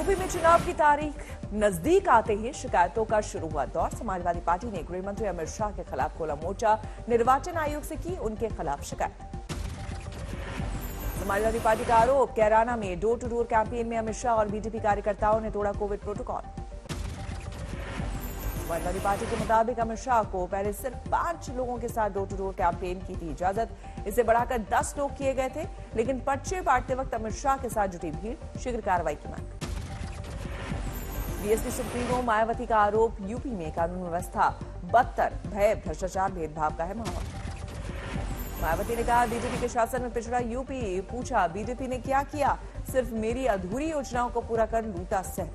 UP में चुनाव की तारीख नजदीक आते ही शिकायतों का शुरू हुआ दौर। समाजवादी पार्टी ने गृह मंत्री अमित शाह के खिलाफ खोला मोर्चा, निर्वाचन आयोग से की उनके खिलाफ शिकायत। समाजवादी पार्टी का आरोप, कैराना में डोर टू डोर कैंपेन में अमित शाह और बीजेपी कार्यकर्ताओं ने तोड़ा कोविड प्रोटोकॉल। समाजवादी पार्टी के मुताबिक अमित शाह को पहले सिर्फ 5 लोगों के साथ डोर टू डोर कैंपेन की थी इजाजत, इसे बढ़ाकर 10 लोग किए गए थे, लेकिन पर्चे बांटते वक्त अमित शाह के साथ जुटी भीड़, शीघ्र कार्रवाई की मांग। बीएसपी सुप्रीमो मायावती का आरोप, यूपी में कानून व्यवस्था बदतर, भय, भ्रष्टाचार, भेदभाव का है माहौल। मायावती ने कहा, बीजेपी के शासन में पिछड़ा यूपी। पूछा, बीजेपी ने क्या किया? सिर्फ मेरी अधूरी योजनाओं को पूरा कर लूटा सह।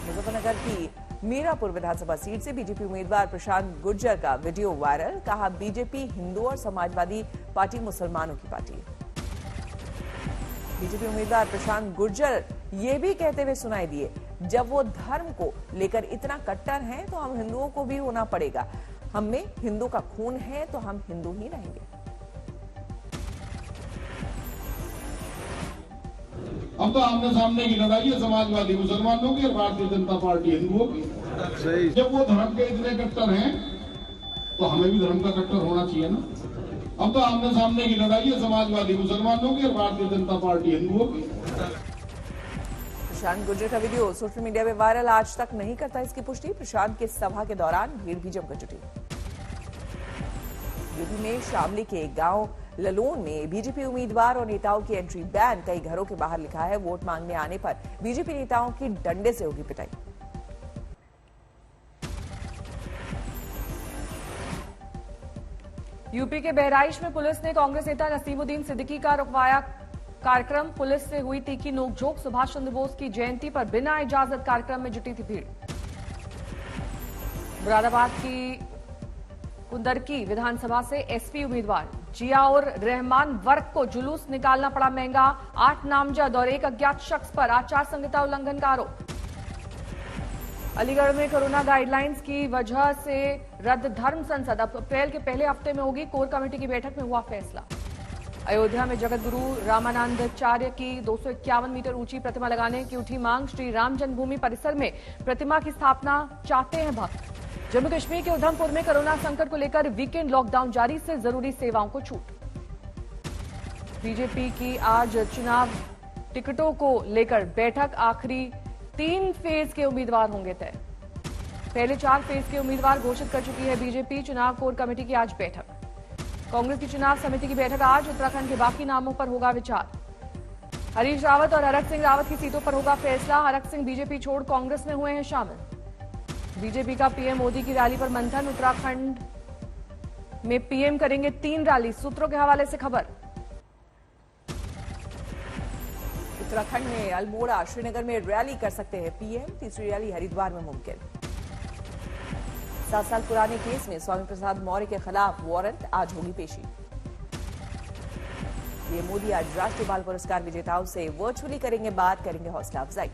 मुजफ्फरनगर की मीरापुर विधानसभा सीट से बीजेपी उम्मीदवार प्रशांत गुर्जर का वीडियो वायरल। कहा, बीजेपी हिंदू और समाजवादी पार्टी मुसलमानों की पार्टी है। बीजेपी उम्मीदवार प्रशांत गुर्जर ये भी कहते हुए सुनाई दिए, जब वो धर्म को लेकर इतना कट्टर हैं तो हम हिंदुओं को भी होना पड़ेगा। हम में हिंदू का खून है तो हम हिंदू ही रहेंगे। अब तो आमने सामने की लड़ाई है समाजवादी मुसलमानों की और भारतीय जनता पार्टी हिंदुओं की। जब वो धर्म के इतने कट्टर हैं तो हमें भी धर्म का कट्टर होना चाहिए ना। अब तो आमने सामने की लड़ाई है समाजवादी मुसलमानों की और भारतीय जनता पार्टी हिंदुओं की। प्रशांत गुर्जर का वीडियो सोशल मीडिया में वायरल, आज तक नहीं करता इसकी पुष्टि। प्रशांत की सभा के दौरान भीड़ भी जमकर जुटी। यूपी में शामली के गांव ललोन में बीजेपी उम्मीदवार और नेताओं की एंट्री बैन, कई घरों के बाहर लिखा है, वोट मांगने आने पर बीजेपी नेताओं की डंडे से होगी पिटाई। यूपी के बहराइच में पुलिस ने कांग्रेस नेता नसीमुद्दीन सिद्दीकी का रुकवाया कार्यक्रम। पुलिस से हुई तीखी नोकझोंक। सुभाष चंद्र बोस की जयंती पर बिना इजाजत कार्यक्रम में जुटी थी भीड़। मुरादाबाद की कुंदरकी विधानसभा से एसपी उम्मीदवार जियाउर रहमान वर्क को जुलूस निकालना पड़ा महंगा। 8 नामजद और एक अज्ञात शख्स पर आचार संहिता उल्लंघन का आरोप। अलीगढ़ में कोरोना गाइडलाइंस की वजह से रद्द धर्म संसद, अब अप्रैल के पहले हफ्ते में होगी। कोर कमेटी की बैठक में हुआ फैसला। अयोध्या में जगत गुरु रामानंदाचार्य की 251 मीटर ऊंची प्रतिमा लगाने की उठी मांग। श्री राम जन्मभूमि परिसर में प्रतिमा की स्थापना चाहते हैं भक्त। जम्मू कश्मीर के उधमपुर में कोरोना संकट को लेकर वीकेंड लॉकडाउन जारी, से जरूरी सेवाओं को छूट। बीजेपी की आज चुनाव टिकटों को लेकर बैठक, आखिरी 3 फेज के उम्मीदवार होंगे तय। पहले 4 फेज के उम्मीदवार घोषित कर चुकी है बीजेपी। चुनाव कोर कमेटी की आज बैठक। कांग्रेस की चुनाव समिति की बैठक आज। उत्तराखंड के बाकी नामों पर होगा विचार। हरीश रावत और हरक सिंह रावत की सीटों पर होगा फैसला। हरक सिंह बीजेपी छोड़ कांग्रेस में हुए हैं शामिल। बीजेपी का पीएम मोदी की रैली पर मंथन। उत्तराखंड में पीएम करेंगे 3 रैली, सूत्रों के हवाले से खबर। उत्तराखंड में अल्मोड़ा, श्रीनगर में रैली कर सकते हैं पीएम। तीसरी रैली हरिद्वार में मुमकिन। 7 साल पुराने केस में स्वामी प्रसाद मौर्य के खिलाफ वारंट, आज होगी पेशी। पीएम मोदी आज राष्ट्रीय बाल पुरस्कार विजेताओं से वर्चुअली करेंगे बात, करेंगे हौसला अफजाई।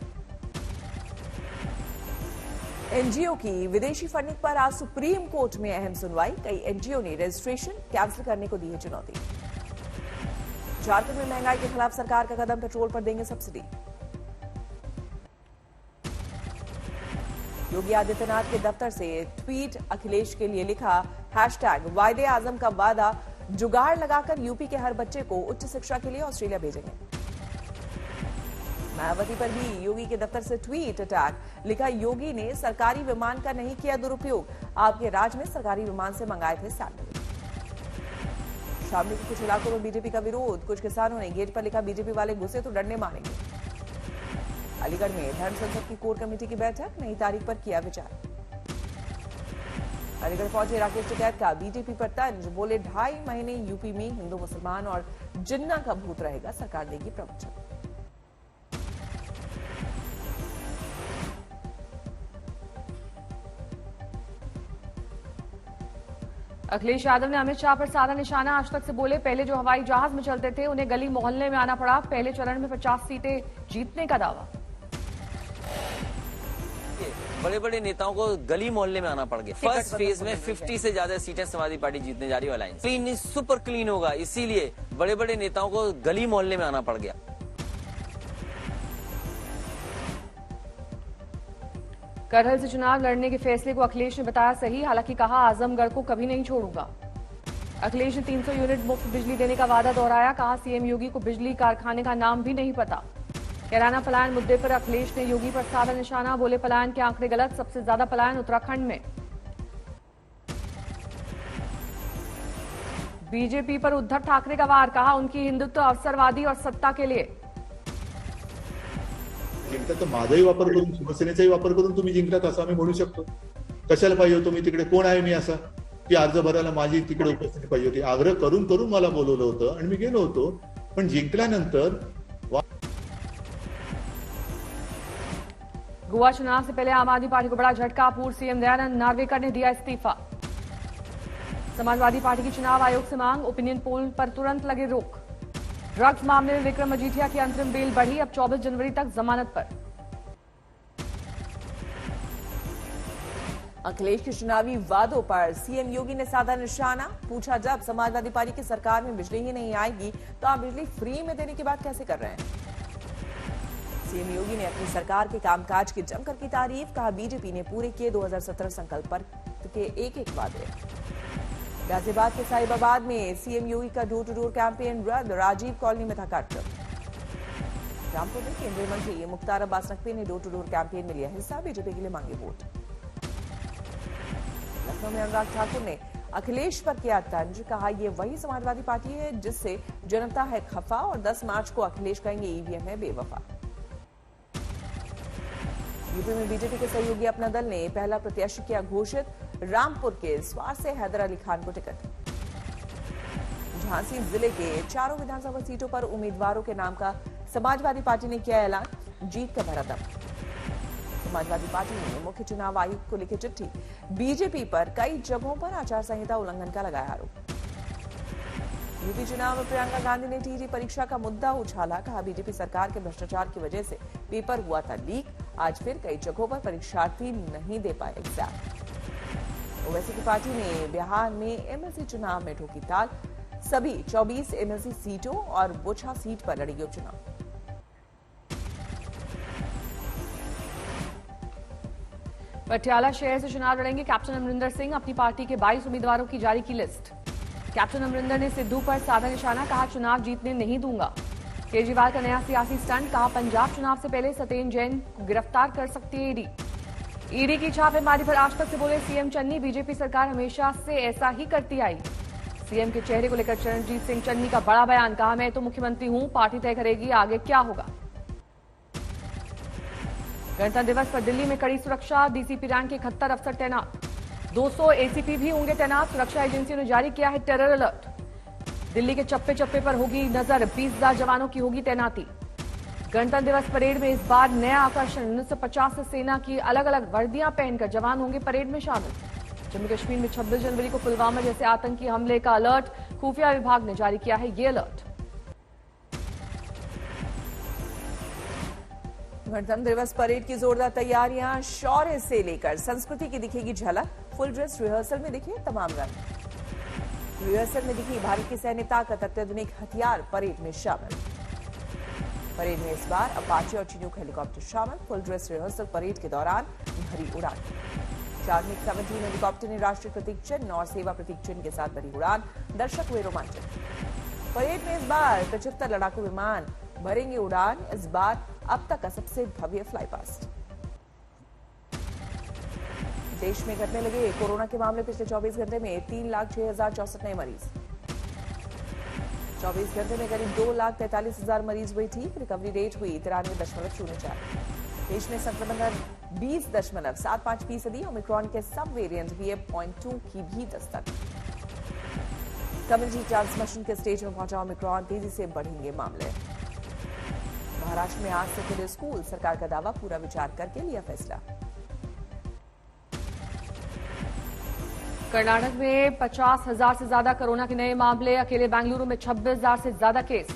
एनजीओ की विदेशी फंडिंग पर आज सुप्रीम कोर्ट में अहम सुनवाई। कई एनजीओ ने रजिस्ट्रेशन कैंसिल करने को दी है चुनौती। झारखंड में महंगाई के खिलाफ सरकार का कदम, पेट्रोल पर देंगे सब्सिडी। योगी आदित्यनाथ के दफ्तर से ट्वीट, अखिलेश के लिए लिखा, #वायदे आजम का वादा, जुगाड़ लगाकर यूपी के हर बच्चे को उच्च शिक्षा के लिए ऑस्ट्रेलिया भेजेंगे। मायावती पर भी योगी के दफ्तर से ट्वीट अटैक, लिखा, योगी ने सरकारी विमान का नहीं किया दुरुपयोग, आपके राज में सरकारी विमान से मंगाए थे सैंडल। शामली के कुछ इलाकों में बीजेपी का विरोध, कुछ किसानों ने गेट पर लिखा, बीजेपी वाले घुसे तो डंडे मारेंगे। अलीगढ़ में धर्म संसद की कोर कमेटी की बैठक, नई तारीख पर किया विचार। अलीगढ़ पहुंचे राकेश टिकैत का बीजेपी पर तंज, बोले 2.5 महीने यूपी में हिंदू मुसलमान और जिन्ना का भूत रहेगा, सरकार देगी प्रवचन। अखिलेश यादव ने अमित शाह पर साधा निशाना, आज तक से बोले, पहले जो हवाई जहाज में चलते थे उन्हें गली मोहल्ले में आना पड़ा। पहले चरण में 50 सीटें जीतने का दावा। बड़े बड़े नेताओं को गली मोहल्ले में आना पड़ गया। फर्स्ट फेज में 50 से ज्यादा सीटें समाजवादी पार्टी जीतने जा रही है। अलायंस क्लीन, सुपर क्लीन होगा, इसीलिए बड़े बड़े नेताओं को गली मोहल्ले में आना पड़ गया। करहल से चुनाव लड़ने के फैसले को अखिलेश ने बताया सही, हालांकि कहा आजमगढ़ को कभी नहीं छोड़ूंगा। अखिलेश ने 300 यूनिट मुफ्त बिजली देने का वादा दोहराया, कहा सीएम योगी को बिजली कारखाने का नाम भी नहीं पता। कैराना पलायन मुद्दे पर अखिलेश ने योगी पर साधा निशाना, बोले पलायन के आंकड़े गलत, सबसे ज्यादा पलायन उत्तराखंड में। बीजेपी पर उद्धव ठाकरे का वार, कहा उनकी हिंदुत्व अवसरवादी और सत्ता के लिए। जिंकता तर माझाही वापर करून शिवसेनेचाही वापर करून तुम्ही जिंकलात असं आम्ही म्हणू शकतो। कशाला पाहिजे होतो मी तिकडे, कोण आहे मी असा की अर्ज भरायला माझी तिकडे उपस्थिती पाहिजे होती? आग्रह करून करून मला बोलवलं होतं आणि मी गेलो होतो, पण जिंकल्यानंतर। गोवा चुनाव से पहले आम आदमी पार्टी को बड़ा झटका, पूर्व सीएम दयानंद नार्वेकर ने दिया इस्तीफा। समाजवादी पार्टी की चुनाव आयोग से मांग, ओपिनियन पोल पर तुरंत लगे रोक। ड्रग्स मामले में विक्रम मजीठिया की अंतरिम बेल बढ़ी, अब 24 जनवरी तक जमानत पर। अखिलेश के चुनावी वादों पर सीएम योगी ने साधा निशाना, पूछा जब समाजवादी पार्टी की सरकार में बिजली ही नहीं आएगी तो आप बिजली फ्री में देने की बात कैसे कर रहे हैं? सीएम योगी ने अपनी सरकार के कामकाज की जमकर की तारीफ, कहा बीजेपी ने पूरे किए 2017 संकल्प पर के एक एक वादे। गाजियाबाद के साहिबाबाद में सीएम योगी का डोर टू डोर कैंपेन रद्द, राजीव कॉलोनी में था कार्यक्रम। रामपुर में केंद्रीय मंत्री मुख्तार अब्बास नकवी ने डोर टू डोर कैंपेन में लिया हिस्सा, बीजेपी के लिए मांगे वोट। लखनऊ में अनुराग ठाकुर ने अखिलेश पर किया तंज, कहा यह वही समाजवादी पार्टी है जिससे जनता है खफा और 10 मार्च को अखिलेश कहेंगे ईवीएम है बेवफा। यूपी में बीजेपी के सहयोगी अपना दल ने पहला प्रत्याशी किया घोषित, रामपुर के स्वार से हैदर अली खान को टिकट। झांसी जिले के चारों विधानसभा सीटों पर उम्मीदवारों के नाम का समाजवादी पार्टी ने किया ऐलान, जीत का भरा दम। समाजवादी पार्टी ने मुख्य चुनाव आयुक्त को लिखी चिट्ठी, बीजेपी पर कई जगहों पर आचार संहिता उल्लंघन का लगाया आरोप। यूपी चुनाव में प्रियंका गांधी ने टीजी परीक्षा का मुद्दा उछाला, कहा बीजेपी सरकार के भ्रष्टाचार की वजह से पेपर हुआ था लीक, आज फिर कई जगहों पर परीक्षार्थी नहीं दे पाए एग्जाम। ओवैसी की पार्टी ने बिहार में एमएलसी चुनाव में ठोकी ताल, सभी 24 एमएलसी सीटों और बोछा सीट पर लड़ेगी उपचुनाव। पटियाला शहर से चुनाव लड़ेंगे कैप्टन अमरिंदर सिंह, अपनी पार्टी के 22 उम्मीदवारों की जारी की लिस्ट। कैप्टन अमरिंदर ने सिद्धू पर साधा निशाना, कहा चुनाव जीतने नहीं दूंगा। केजरीवाल का नया सियासी स्टंट, कहा पंजाब चुनाव से पहले सत्येंद्र जैन को गिरफ्तार कर सकती है ईडी। ईडी की छापेमारी पर आज तक से बोले सीएम चन्नी, बीजेपी सरकार हमेशा से ऐसा ही करती आई। सीएम के चेहरे को लेकर चरणजीत सिंह चन्नी का बड़ा बयान, कहा मैं तो मुख्यमंत्री हूं, पार्टी तय करेगी आगे क्या होगा। गणतंत्र दिवस पर दिल्ली में कड़ी सुरक्षा, डीसीपी रैंक के 71 अफसर तैनात, 200 एसीपी भी होंगे तैनात। सुरक्षा एजेंसियों ने जारी किया है टेरर अलर्ट। दिल्ली के चप्पे चप्पे पर होगी नजर, 20,000 जवानों की होगी तैनाती। गणतंत्र दिवस परेड में इस बार नया आकर्षण, 1950 से सेना की अलग अलग वर्दियां पहनकर जवान होंगे परेड में शामिल। जम्मू कश्मीर में 26 जनवरी को पुलवामा जैसे आतंकी हमले का अलर्ट, खुफिया विभाग ने जारी किया है ये अलर्ट। गणतंत्र दिवस परेड की जोरदार तैयारियां, शौर्य से लेकर संस्कृति की दिखेगी झलक। फुल ड्रेस रिहर्सल में दिखे तमाम रंग। रिहर्सल में दिखी भारत की सैन्य ताकत, अत्याधुनिक हथियार परेड में शामिल। परेड में इस बार अपाचे और चिनूक हेलीकॉप्टर शामिल। फुल ड्रेस रिहर्सल परेड के दौरान भरी उड़ान। चार्मिक 17 हेलीकॉप्टर ने राष्ट्रीय प्रतीक चिन्ह और सेवा प्रतीक चिन्ह के साथ भरी उड़ान, दर्शक हुए रोमांचित। परेड में इस बार 75 लड़ाकू विमान भरेंगे उड़ान, इस बार अब तक का सबसे भव्य फ्लाईपास्ट। देश में घटने लगे कोरोना के मामले, पिछले 24 घंटे में 3,06,064 नए मरीज। 24 घंटे में करीब 2,43,000 मरीज हुए ठीक। रिकवरी रेट हुई 93.04। देश में संक्रमण दर 20.75%। ओमिक्रॉन के सब वेरिएंट BA.2 की भी दस्तक। कम्युनिटी ट्रांसमिशन के स्टेज में पहुंचा ओमिक्रॉन, तेजी से बढ़ेंगे मामले। महाराष्ट्र में आज से खुले स्कूल, सरकार का दावा पूरा विचार करके लिया फैसला। कर्नाटक में 50,000 से ज्यादा कोरोना के नए मामले, अकेले बेंगलुरु में 26,000 से ज्यादा केस।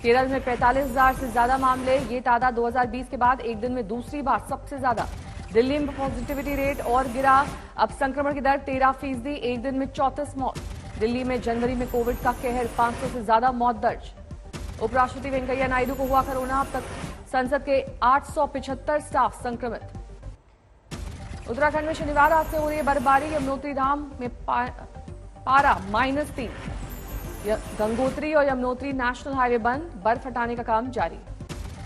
केरल में 45,000 से ज्यादा मामले, ये तादाद 2020 के बाद एक दिन में दूसरी बार सबसे ज्यादा। दिल्ली में पॉजिटिविटी रेट और गिरा, अब संक्रमण की दर 13%, एक दिन में 34 मौत। दिल्ली में जनवरी में कोविड का कहर, 500 से ज्यादा मौत दर्ज। उपराष्ट्रपति वेंकैया नायडू को हुआ कोरोना, अब तक संसद के 875 स्टाफ संक्रमित। उत्तराखंड में शनिवार रात से हो रही है बर्फबारी। यमुनोत्री धाम में पारा -3। गंगोत्री और यमुनोत्री नेशनल हाईवे बंद, बर्फ हटाने का काम जारी।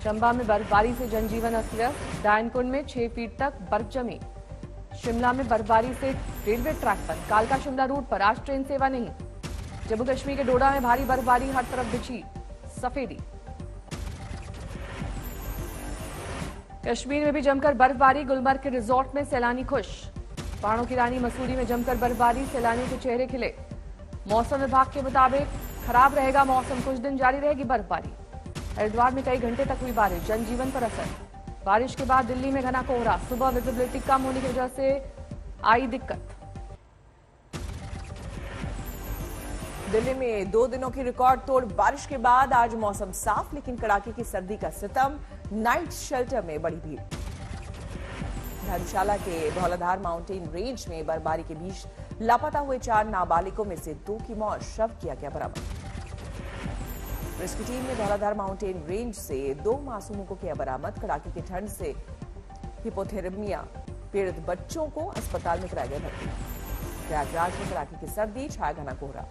चंबा में बर्फबारी से जनजीवन अस्त व्यस्त। डायनकुंड में 6 फीट तक बर्फ जमी। शिमला में बर्फबारी से रेलवे ट्रैक बंद। कालका शिमला रूट पर आज ट्रेन सेवा नहीं। जम्मू कश्मीर के डोडा में भारी बर्फबारी, हर तरफ बिछी सफेदी। कश्मीर में भी जमकर बर्फबारी। गुलमर्ग के रिजॉर्ट में सैलानी खुश। पहाड़ों की रानी मसूरी में जमकर बर्फबारी, सैलानियों के चेहरे खिले। मौसम विभाग के मुताबिक खराब रहेगा मौसम, कुछ दिन जारी रहेगी बर्फबारी। हरिद्वार में कई घंटे तक हुई बारिश, जनजीवन पर असर। बारिश के बाद दिल्ली में घना कोहरा, सुबह विजिबिलिटी कम होने की वजह से आई दिक्कत। दिल्ली में 2 दिनों की रिकॉर्ड तोड़ बारिश के बाद आज मौसम साफ, लेकिन कड़ाके की सर्दी का सितम। नाइट शेल्टर में बड़ी भीड़। धर्मशाला के धौलाधार माउंटेन रेंज में बर्फबारी के बीच लापता हुए 4 नाबालिगों में से 2 की मौत, शव किया गया बरामद। रेस्क्यू टीम ने धौलाधार माउंटेन रेंज से 2 मासूमों को किया बरामद। कड़ाके की ठंड से हिपोथेर्मिया पीड़ित बच्चों को अस्पताल में कराया गया भर्ती। प्रयागराज में कड़ाके की सर्दी, छाया घना कोहरा।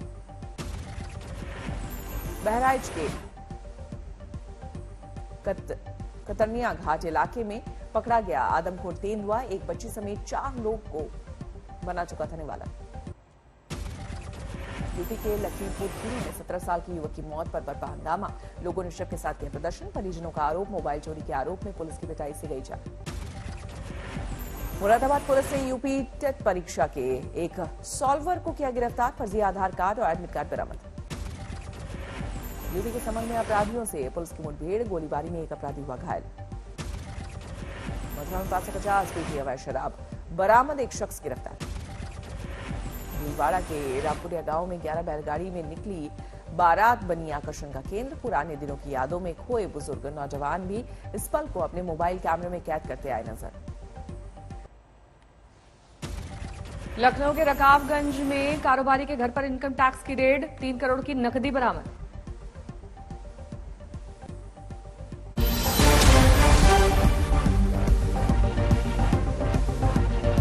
बहराइच के कतरनिया घाट इलाके में पकड़ा गया आदमखोर तेंदुआ, एक बच्ची समेत 4 लोग को बना चुका था निवाला। यूपी के लखीमपुर खीरी में 17 साल की युवक की मौत पर बरपा हंगामा। लोगों ने शव के साथ किया प्रदर्शन। परिजनों का आरोप, मोबाइल चोरी के आरोप में पुलिस की पिटाई से गई जान। मुरादाबाद पुलिस ने यूपी टेट परीक्षा के एक सॉल्वर को किया गिरफ्तार। फर्जी आधार कार्ड और एडमिट कार्ड बरामद। यूपी के संबंध में अपराधियों से पुलिस की मुठभेड़, गोलीबारी में एक अपराधी हुआ घायल। मथुरा में 550 पेटी अवैध शराब बरामद, एक शख्स गिरफ्तार। भीलवाड़ा के रामपुरिया गांव में 11 बैलगाड़ी में निकली बारात बनी आकर्षण का केंद्र। पुराने दिनों की यादों में खोए बुजुर्ग नौजवान भी इस पल को अपने मोबाइल कैमरे में कैद करते आए नजर। लखनऊ के रकाबगंज में कारोबारी के घर पर इनकम टैक्स की रेड, 3 करोड़ की नकदी बरामद।